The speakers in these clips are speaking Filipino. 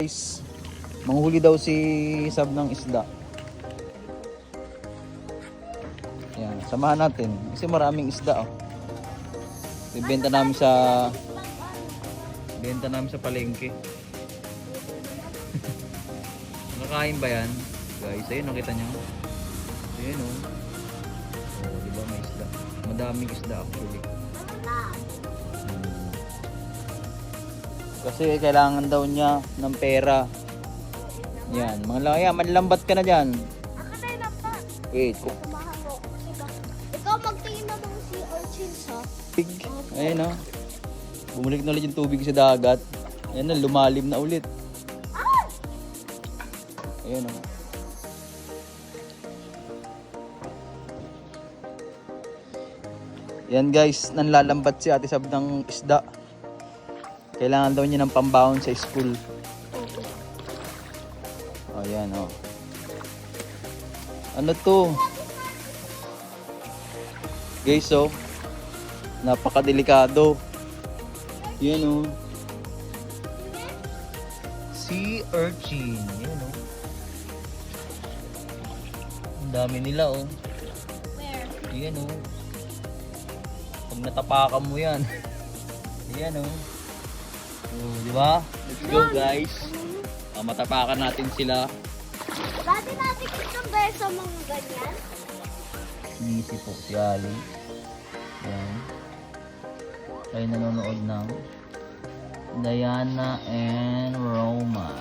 Guys, manghuli daw si Sab ng isda. Yan, samahan natin kasi maraming isda oh. Benta namin sa palengke. Nakakain ba yan? Guys, ayun nakita niyo. Ayun oh. Oh, di ba may isda? Madaming isda actually. Kasi kailangan daw niya ng pera. Yan, mga lang, yan, manlambat ka na dyan. Ako tayo lang pa. Eh, Samahan mo. Ikaw magtingin na mga sea urchins ha. pig. Ayun oh. Bumalik na ulit yung tubig sa dagat. Ayan na, lumalim na ulit. Ayun oh. Yan guys, nanlalambat si Ate Sab ng isda. Kailangan daw niya ng pambaon sa school. Oh, yan oh. Ano to? Guys, oh. Napakadelikado. Yan oh. Sea urchin. Yan oh. Ang dami nila oh. Where? Yan oh. Pag natapakan mo yan. Yan oh. Oh, di ba? Let's go guys. Matapakan natin sila. Dati natin kitang beso sa mga ganyan. Easy po si Ali. Yan. Tayo nanonood ng Diana and Roma.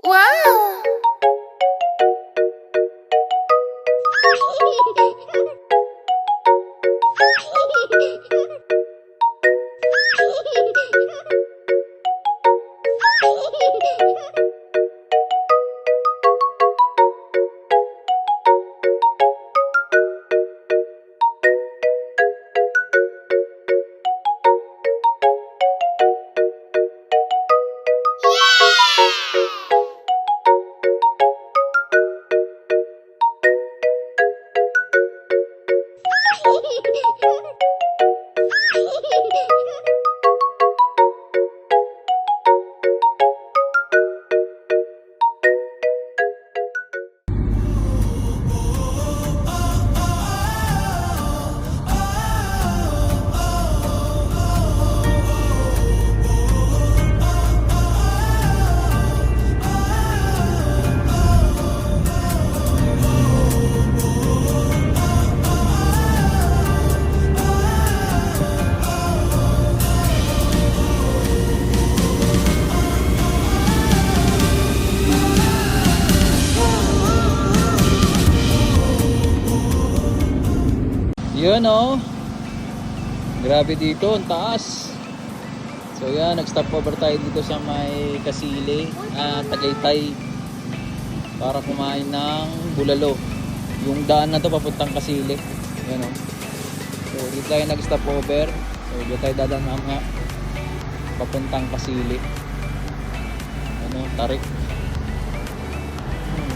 Wow! Yun oh. Grabe dito, ang taas. So yan, nag-stop over tayo dito sa may Kasili, Tagaytay, para kumain ng bulalo. Yung daan na to papuntang Kasili. Yan oh. So dito tayo nag-stop over. So dito tayo dadaan nga papuntang Kasili. Ano, tarik.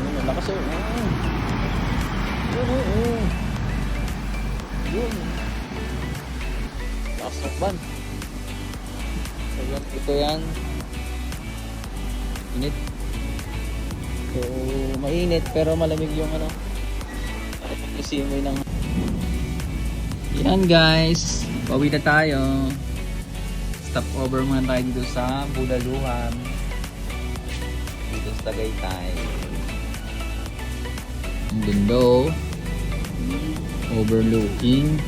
Yun, lakas oh. Yun oh. Yun. Lakas ng ban. So yan, ito yan. Init. So mainit pero malamig yung ano. Isimoy ng. Yan guys. Pauwi na tayo. Stop over muna tayo dito sa Bulaluhan. Dito sa Tagaytay. Ang ganda oh. Overlooking.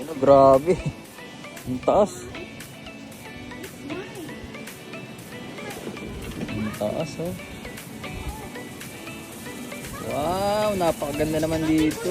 Ano, grabe. Ang taas. Ang taas oh. Wow, napakaganda naman dito.